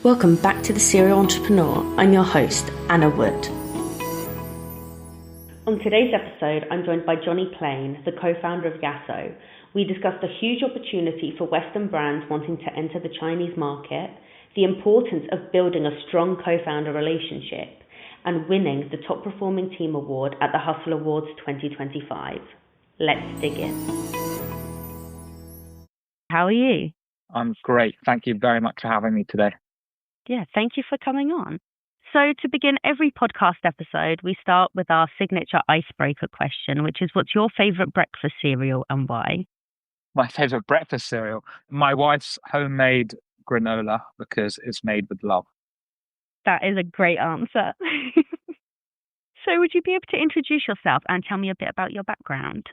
Welcome back to The Serial Entrepreneur. I'm your host, Anna Wood. On today's episode, I'm joined by Jonny Plein, the co-founder of YASO. We discussed a huge opportunity for Western brands wanting to enter the Chinese market, the importance of building a strong co-founder relationship, and winning the Top Performing Team Award at the Hustle Awards 2025. Let's dig in. How are you? I'm great. Thank you very much for having me today. Yeah, thank you for coming on. So to begin every podcast episode, we start with our signature icebreaker question, which is, what's your favorite breakfast cereal and why? My favorite breakfast cereal, my wife's homemade granola, because it's made with love. That is a great answer. So would you be able to introduce yourself and tell me a bit about your background?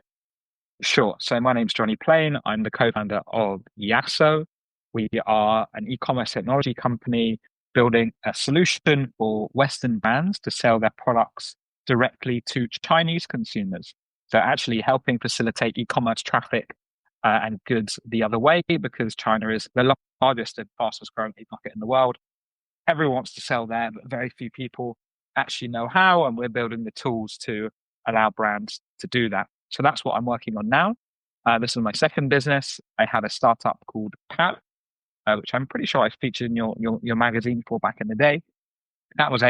Sure. So my name's Jonny Plein. I'm the co-founder of YASO. We are an e-commerce technology company building a solution for Western brands to sell their products directly to Chinese consumers. So actually helping facilitate e-commerce traffic and goods the other way, because China is the largest and fastest growing market in the world. Everyone wants to sell there, but very few people actually know how, and we're building the tools to allow brands to do that. So that's what I'm working on now. This is my second business. I had a startup called Pat, which I'm pretty sure I featured in your magazine for back in the day. That was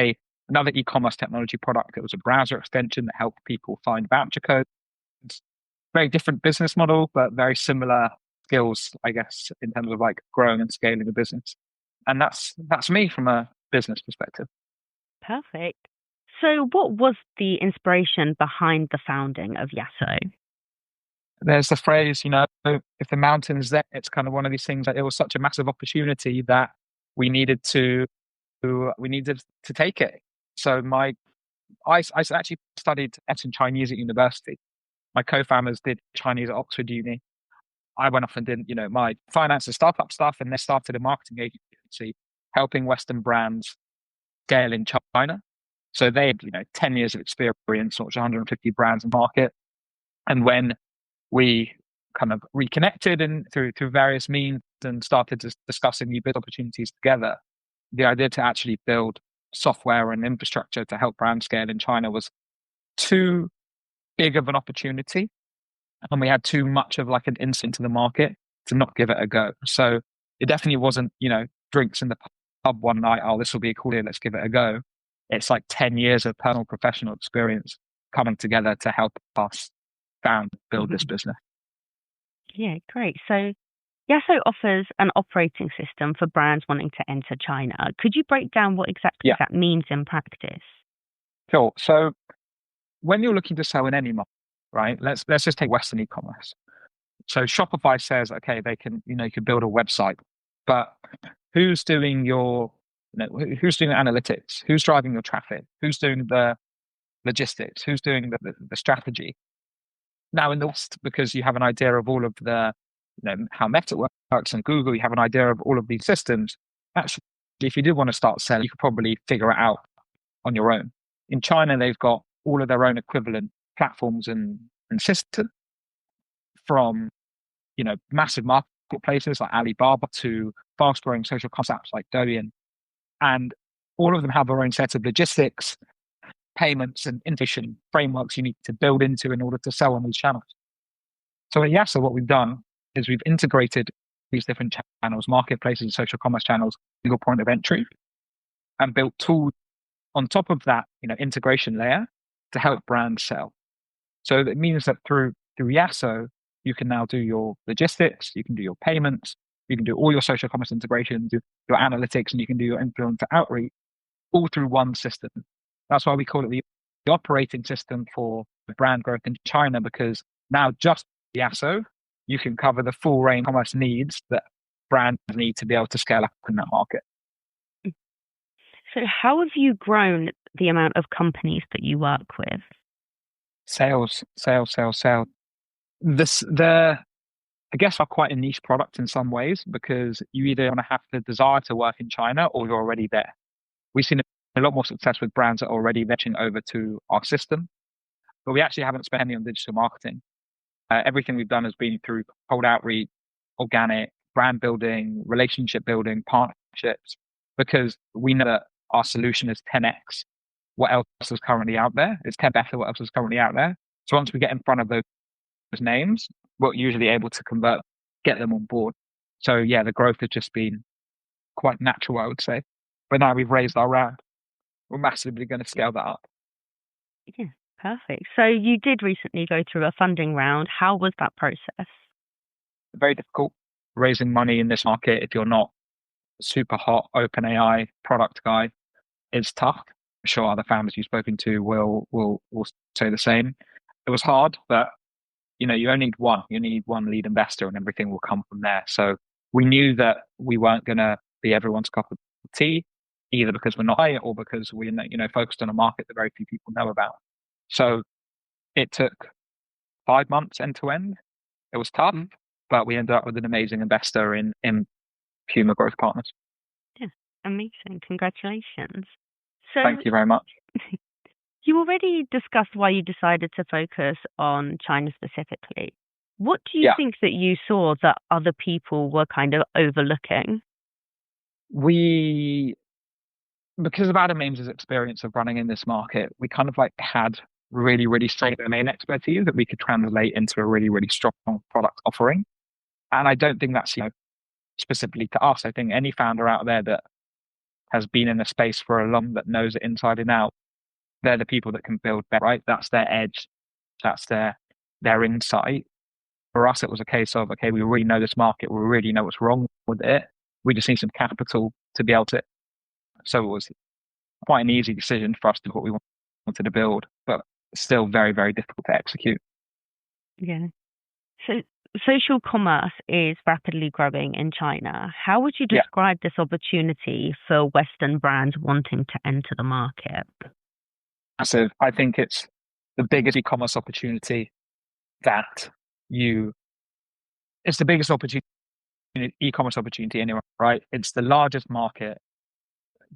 another e-commerce technology product. It was a browser extension that helped people find voucher codes. Very different business model, but very similar skills, I guess, in terms of like growing and scaling a business. And that's me from a business perspective. Perfect. So what was the inspiration behind the founding of YASO? There's the phrase, if the mountain's there, it's kind of one of these things that it was such a massive opportunity that we needed to take it. So I actually studied Eton Chinese at university. My co-founders did Chinese at Oxford Uni. I went off and did, my finance and startup stuff, and they started a marketing agency helping Western brands scale in China. So they had, 10 years of experience, launched 150 brands in market. And when we kind of reconnected and through various means and started discussing new business opportunities together, the idea to actually build software and infrastructure to help brands scale in China was too big of an opportunity. And we had too much of like an insight into the market to not give it a go. So it definitely wasn't, drinks in the pub one night, oh, this will be a cool deal, let's give it a go. It's like 10 years of personal professional experience coming together to help us build this business. Yeah, great. So YASO offers an operating system for brands wanting to enter China. Could you break down what exactly that means in practice? Sure. So when you're looking to sell in any market, right, let's just take Western e-commerce. So Shopify says, okay, they can, you can build a website, but who's doing who's doing the analytics? Who's driving your traffic? Who's doing the logistics? Who's doing the strategy? Now in the West, because you have an idea of all of the, how Meta works and Google, you have an idea of all of these systems. Actually, if you did want to start selling, you could probably figure it out on your own. In China, they've got all of their own equivalent platforms and systems, from, massive marketplaces like Alibaba to fast-growing social commerce apps like Douyin. And all of them have their own set of logistics, payments, and integration frameworks you need to build into in order to sell on these channels. So at YASO, what we've done is we've integrated these different channels, marketplaces and social commerce channels, single point of entry, and built tools on top of that, integration layer to help brands sell. So that means that through YASO, you can now do your logistics, you can do your payments, you can do all your social commerce integration, do your analytics, and you can do your influencer outreach all through one system. That's why we call it the operating system for brand growth in China, because now just YASO, you can cover the full range of commerce needs that brands need to be able to scale up in that market. So how have you grown the amount of companies that you work with? Sales. I guess are quite a niche product in some ways, because you either want to have the desire to work in China or you're already there. We've seen a lot more success with brands that are already venturing over to our system, but we actually haven't spent any on digital marketing. Everything we've done has been through cold outreach, organic, brand building, relationship building, partnerships. because we know that our solution is 10x what else is currently out there. It's 10 better what else is currently out there. So once we get in front of those names, we're usually able to convert, get them on board. So yeah, the growth has just been quite natural, I would say. But now we've raised our round, we're massively going to scale that up. Yeah, perfect. So you did recently go through a funding round. How was that process? Very difficult raising money in this market if you're not super hot OpenAI product guy. It's tough. I'm sure other founders you've spoken to will say the same. It was hard, but you only need one. You need one lead investor, and everything will come from there. So we knew that we weren't going to be everyone's cup of tea, either because we're not high or because we're focused on a market that very few people know about. So it took 5 months end to end. It was tough, but we ended up with an amazing investor in Puma Growth Partners. Yeah, amazing. Congratulations. So thank you very much. You already discussed why you decided to focus on China specifically. What do you think that you saw that other people were kind of overlooking? Because of Adam Ames's experience of running in this market, we kind of had really, really strong domain expertise that we could translate into a really, really strong product offering. And I don't think that's specifically to us. I think any founder out there that has been in a space for a long that knows it inside and out, they're the people that can build better, right? That's their edge. That's their insight. For us, it was a case of, okay, we really know this market. We really know what's wrong with it. We just need some capital to be able to. So it was quite an easy decision for us to do what we wanted to build, but still very, very difficult to execute. Yeah. So social commerce is rapidly growing in China. How would you describe this opportunity for Western brands wanting to enter the market? So I think it's the biggest e-commerce opportunity it's the biggest e-commerce opportunity anywhere, right? It's the largest market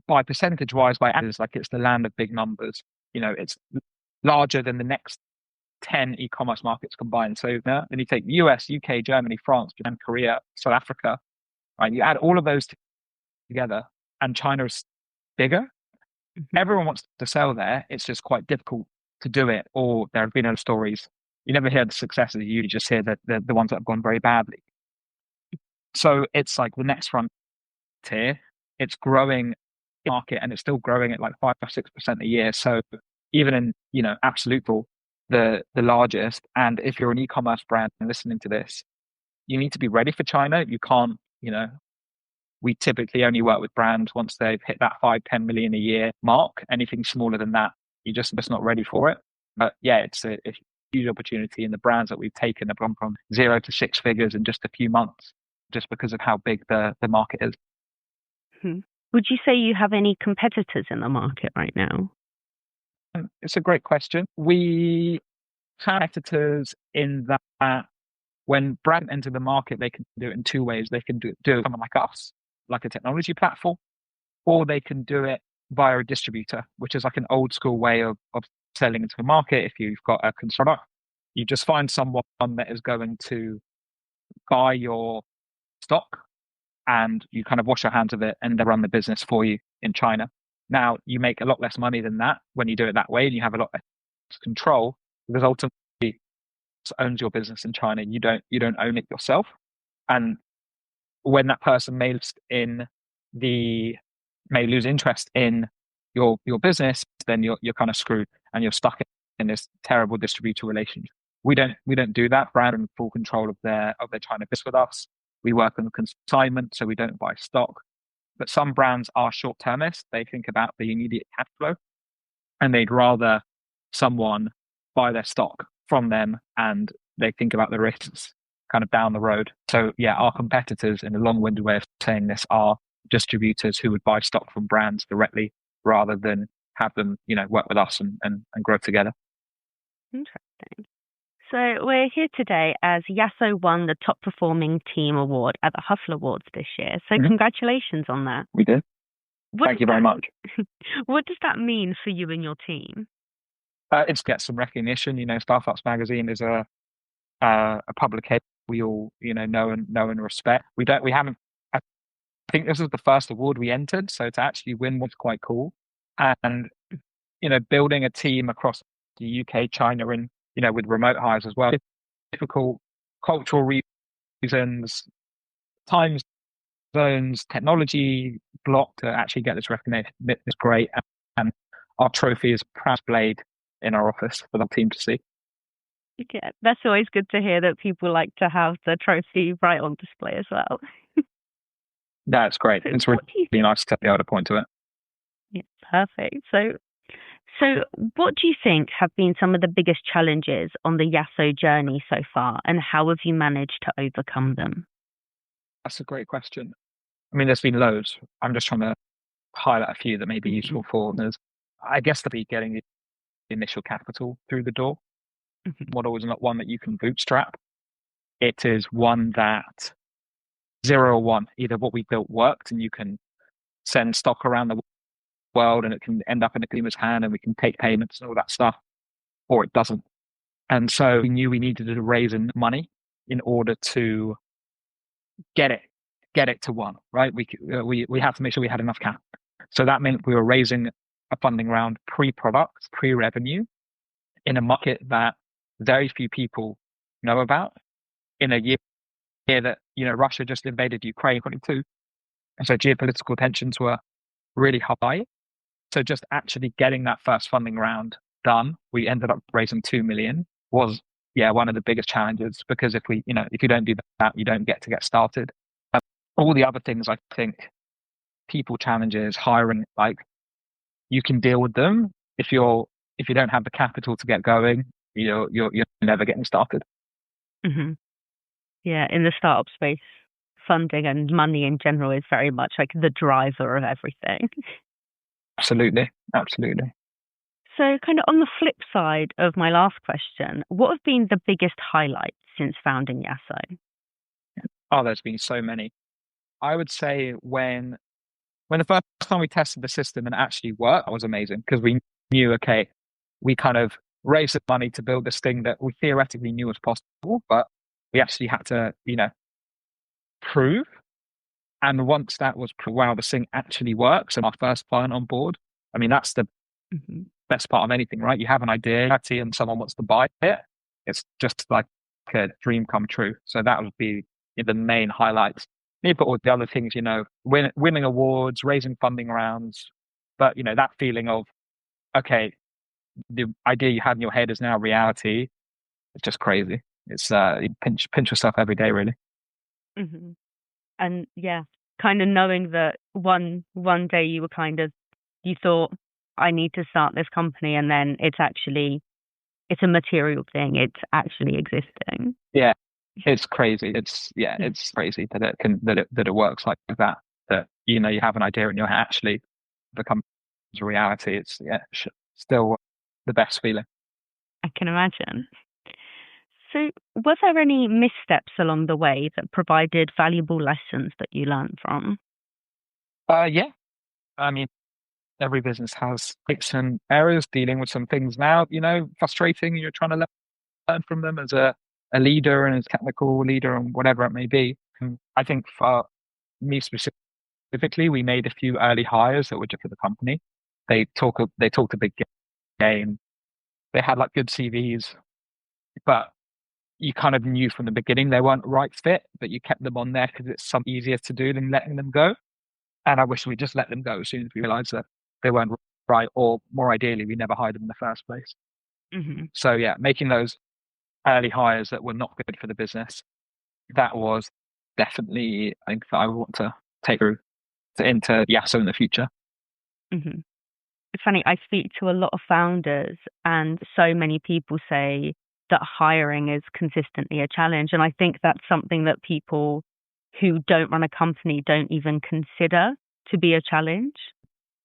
by percentage wise, it's the land of big numbers. It's larger than the next 10 e-commerce markets combined. So then you take US, UK, Germany, France, Japan, Korea, South Africa, right? You add all of those together and China is bigger. Everyone wants to sell there. It's just quite difficult to do it. Or there have been other stories. You never hear the successes. You just hear the ones that have gone very badly. So it's like the next frontier. It's growing market and it's still growing at 5 or 6% a year. So even in, absolute the largest. And if you're an e-commerce brand and listening to this, you need to be ready for China. You can't, we typically only work with brands once they've hit that 5-10 million a year mark. Anything smaller than that, you're just not ready for it. But yeah, it's a huge opportunity. And the brands that we've taken have gone from 0 to 6 figures in just a few months, just because of how big the market is. Would you say you have any competitors in the market right now? It's a great question. We have competitors in that when brands enter the market, they can do it in two ways. They can do someone like us, like a technology platform, or they can do it via a distributor, which is like an old school way of selling into the market. If you've got a consumer, you just find someone that is going to buy your stock and you kind of wash your hands of it and they run the business for you in China. Now, you make a lot less money than that when you do it that way and you have a lot less control because ultimately it owns your business in China. You don't own it yourself. And when that person may lose interest in your business, then you're kind of screwed and you're stuck in this terrible distributor relationship. We don't do that. Brand in full control of their China business with us. We work on the consignment, so we don't buy stock. But some brands are short-termist. They think about the immediate cash flow, and they'd rather someone buy their stock from them, and they think about the risks kind of down the road. So yeah, our competitors, in a long-winded way of saying this, are distributors who would buy stock from brands directly rather than have them, work with us and grow together. Interesting. So we're here today as YASO won the Top Performing Team Award at the Hustle Awards this year. So congratulations on that. We did. Thank you very much. What does that mean for you and your team? It's get some recognition. Startups Magazine is a publication we all know and respect. We haven't think this was the first award we entered, so to actually win was quite cool. And building a team across the UK, China, and with remote hires as well. Difficult cultural reasons, time zones, technology block to actually get this recognition is great. And our trophy is proud displayed in our office for the team to see. Yeah, that's always good to hear that people like to have the trophy right on display as well. That's great. So It's really nice to be able to point to it. Yeah, perfect. So what do you think have been some of the biggest challenges on the YASO journey so far, and how have you managed to overcome them? That's a great question. I mean, there's been loads. I'm just trying to highlight a few that may be useful for listeners. I guess to be getting the initial capital through the door. Model is not one that you can bootstrap. It is one that 0 or 1, either what we built worked and you can send stock around the world and it can end up in a consumer's hand and we can take payments and all that stuff, or it doesn't. And so we knew we needed to raise money in order to get it to 1, right? We have to make sure we had enough capital. So that meant we were raising a funding round pre-product, pre-revenue in a market that very few people know about, in a year that Russia just invaded Ukraine in 2022, and so geopolitical tensions were really high. So just actually getting that first funding round done, we ended up raising 2 million, was one of the biggest challenges, because if you don't do that, you don't get started. All the other things, I think, people challenges, hiring, like, you can deal with them. If you don't have the capital to get going, you're never getting started. Mm-hmm. Yeah, in the startup space, funding and money in general is very much like the driver of everything. Absolutely. So kind of on the flip side of my last question, what have been the biggest highlights since founding YASO? Oh, there's been so many. I would say when the first time we tested the system and it actually worked, that was amazing, because we knew, okay, we kind of raised the money to build this thing that we theoretically knew was possible, but we actually had to, prove. And once that was, wow, this thing actually works, and our first client on board, I mean, that's the best part of anything, right? You have an idea and someone wants to buy it. It's just like a dream come true. So that would be the main highlights. You put all the other things, winning awards, raising funding rounds, but that feeling of, okay, the idea you had in your head is now reality. It's just crazy. It's you pinch yourself every day, really. Mm-hmm. And yeah, kind of knowing that one day you thought, I need to start this company, and then it's a material thing. It's actually existing. Yeah, it's crazy. It's crazy that it works like that. That you have an idea and you actually becomes a reality. It's still the best feeling. I can imagine. So, were there any missteps along the way that provided valuable lessons that you learned from? Yeah. I mean, every business has some errors, dealing with some things now, frustrating. You're trying to learn from them as a leader and as a technical leader and whatever it may be. And I think for me specifically, we made a few early hires that were just for the company. They talked a big game. They had like good CVs, but you kind of knew from the beginning they weren't right fit, but you kept them on there because it's some easier to do than letting them go. And I wish we just let them go as soon as we realized that they weren't right, or more ideally, we never hired them in the first place. Mm-hmm. So yeah, making those early hires that were not good for the business, that was definitely, I think, that I want to take through into YASO in the future. Mm-hmm. It's funny, I speak to a lot of founders, and so many people say that hiring is consistently a challenge. And I think that's something that people who don't run a company don't even consider to be a challenge.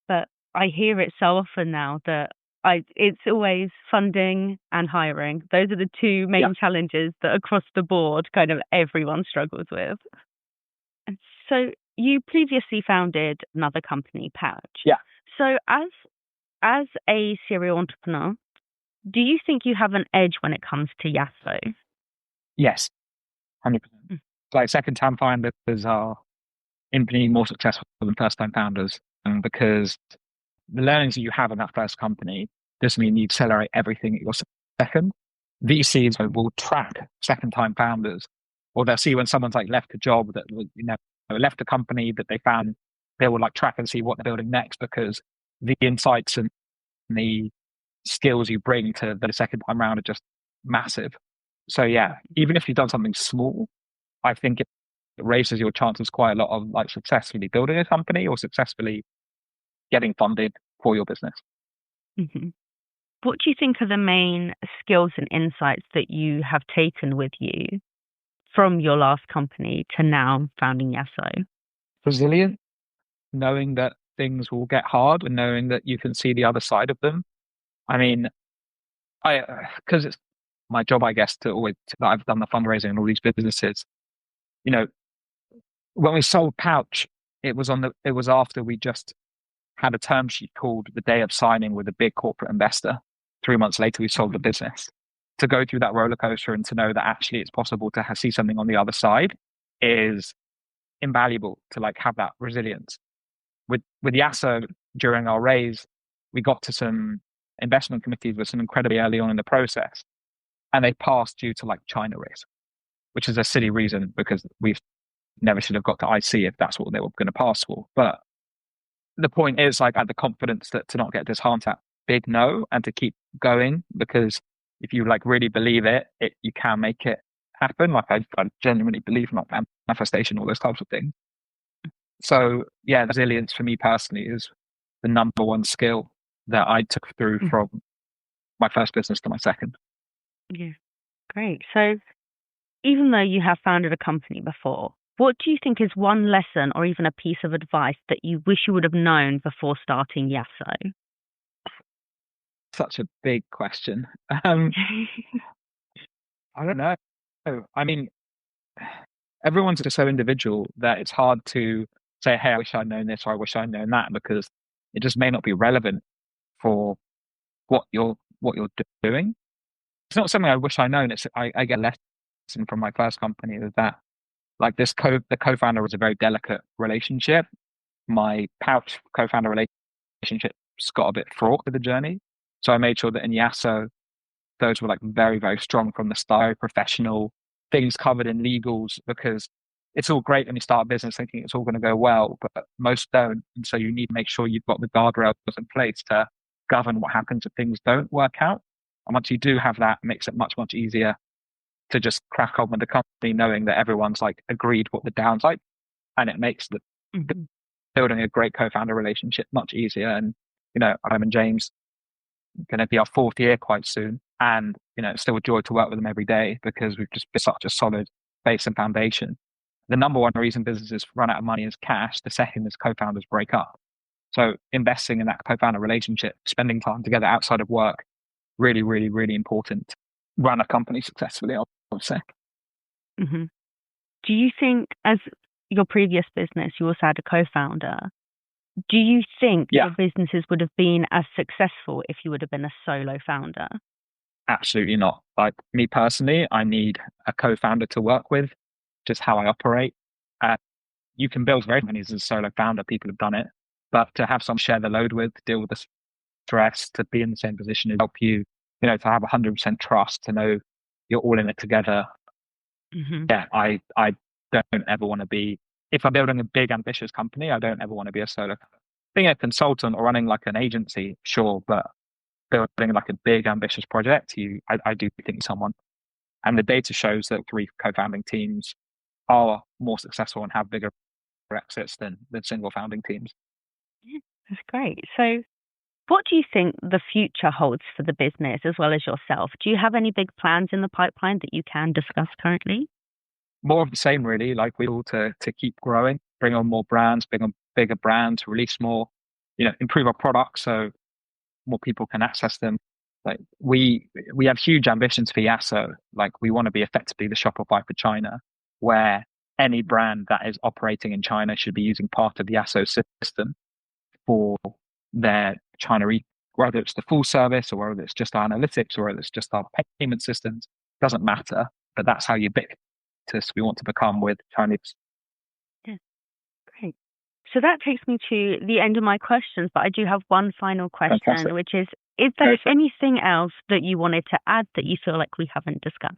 But I hear it so often now that it's always funding and hiring. Those are the two main challenges that across the board kind of everyone struggles with. And so you previously founded another company, Pouch. Yeah. So as a serial entrepreneur, do you think you have an edge when it comes to YASO? Yes, 100%. Like second-time founders are infinitely more successful than first-time founders, and because the learnings that you have in that first company doesn't mean you accelerate everything at your second. VCs will track second-time founders, or they'll see when someone's like left a job that left a company that they found, they will like track and see what they're building next, because the insights and the skills you bring to the second time round are just massive. So yeah, even if you've done something small, I think it raises your chances quite a lot of like successfully building a company or successfully getting funded for your business. Mm-hmm. What do you think are the main skills and insights that you have taken with you from your last company to now founding YASO? Resilient, knowing that things will get hard and knowing that you can see the other side of them. I mean, because it's my job, I guess, that I've done the fundraising and all these businesses. You know, when we sold Pouch, it was after we just had a term sheet called the day of signing with a big corporate investor. 3 months later, we sold the business. To go through that roller coaster and to know that actually it's possible to see something on the other side is invaluable, to like have that resilience. With YASO, during our raise, we got to some investment committees with some incredibly early on in the process, and they passed due to like China risk, which is a silly reason because we never should have got to IC if that's what they were going to pass for. But the point is, like, I had the confidence to not get disheartened at big no and to keep going, because if you like really believe it, you can make it happen. Like I genuinely believe in like manifestation, all those types of things. So yeah, resilience for me personally is the number one skill that I took through from my first business to my second. Yeah, great. So even though you have founded a company before, what do you think is one lesson or even a piece of advice that you wish you would have known before starting YASO? Such a big question. I don't know. I mean, everyone's just so individual that it's hard to say, hey, I wish I'd known this or I wish I'd known that, because it just may not be relevant for what you're doing. It's not something I wish I'd known. I get a lesson from my first company is that like the co-founder was a very delicate relationship. My Pouch co-founder relationship's got a bit fraught with the journey. So I made sure that in YASO, those were like very, very strong from the start, professional, things covered in legals, because it's all great when you start a business thinking it's all going to go well, but most don't. And so you need to make sure you've got the guardrails in place to govern what happens if things don't work out. And once you do have that, it makes it much, much easier to just crack on with the company, knowing that everyone's like agreed what the downside, and it makes the building a great co-founder relationship much easier. And, I'm and James going to be our 4th year quite soon. And, it's still a joy to work with them every day because we've just been such a solid base and foundation. The number one reason businesses run out of money is cash. The second is co-founders break up. So investing in that co-founder relationship, spending time together outside of work, really, really, really important to run a company successfully, I would say. Mm-hmm. Do you think, as your previous business, you also had a co-founder, do you think your businesses would have been as successful if you would have been a solo founder? Absolutely not. Like me personally, I need a co-founder to work with, just how I operate. You can build very many as a solo founder. People have done it, but to have someone share the load with, to deal with the stress, to be in the same position, to help you, to have 100% trust, to know you're all in it together. Mm-hmm. Yeah, I don't ever want to be, if I'm building a big, ambitious company, I don't ever want to be a solo. Being a consultant or running like an agency, sure, but building like a big, ambitious project, I do think someone. And the data shows that 3 co-founding teams are more successful and have bigger exits than single founding teams. Yeah, that's great. So what do you think the future holds for the business as well as yourself? Do you have any big plans in the pipeline that you can discuss currently? More of the same, really. Like we all to keep growing, bring on more brands, bring on bigger brands, release more, improve our products so more people can access them. Like we have huge ambitions for YASO. Like we want to be effectively the Shopify for China, where any brand that is operating in China should be using part of the YASO system for their China, whether it's the full service or whether it's just our analytics or whether it's just our payment systems, doesn't matter. But that's how ubiquitous we want to become with Chinese. Yeah, great. So that takes me to the end of my questions, but I do have one final question, Fantastic. which is there anything else that you wanted to add that you feel like we haven't discussed?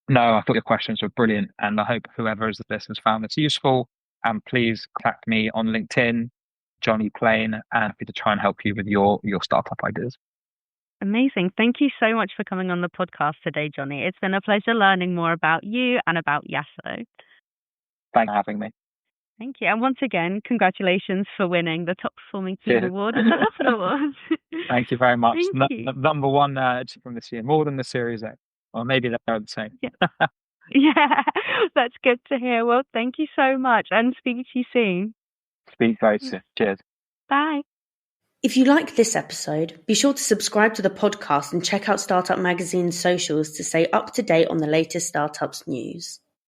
No, I thought your questions were brilliant, and I hope whoever is listening found this useful. And please contact me on LinkedIn, Jonny Plein, and happy to try and help you with your startup ideas. Amazing. Thank you so much for coming on the podcast today, Jonny. It's been a pleasure learning more about you and about YASO. Thanks for having me. Thank you. And once again, congratulations for winning the Top Performing Team Award at the Hufford Awards. Thank you very much. Thank you. Number one from this year, more than the Series A. Or maybe they're the same. Yeah, that's good to hear. Well, thank you so much, and speak to you soon. Speak very soon. Cheers. Bye. If you liked this episode, be sure to subscribe to the podcast and check out Startup Magazine's socials to stay up to date on the latest startups news.